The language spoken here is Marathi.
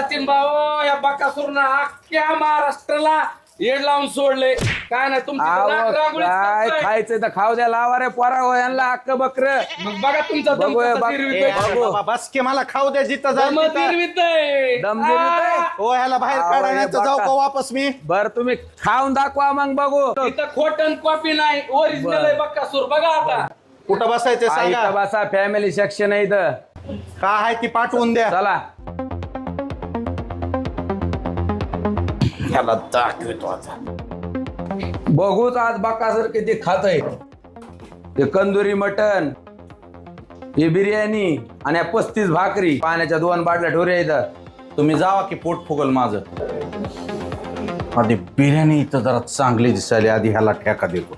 सचिन भाऊ या बकासूरनं अख्ख्या महाराष्ट्राला येड लावून सोडले. काय नाही काय खायचं तर खाऊ द्या, लावा रे पोरा हो यांना अक्क बकर. मग बघा तुमचा दम बघूया, कसा बघ. जिरवितोय. बाबा बस की मला खाऊ द्या जिथं दम जाईल तिथं. जिरवितोय. दम जिरवितोय? हो ह्याला बाहेर काढा नाही तर जाऊ का वापस मी. बर तुम्ही खाऊन दाखवा मग बघू. इथं खोटन कॉपी नाही, ओरिजिनल आहे बकासूर. बघा आता कुठं बसायचं इथं सांगा. बसा, फॅमिली सेक्शन आहे इथं. काय आहे ती पाठवून द्या. चला ह्याला दाखवतो आता. बघूच आज बकासूर किती खातय. ते कंदुरी मटन, ही बिर्याणी आणि 35 भाकरी, पाण्याच्या 2 बाटल्या ठोऱ्या इथं. तुम्ही जावा की पोट फुगल माझं. आधी बिर्याणी इथं जरा चांगली दिसायली, आधी ह्याला ठेका देतो.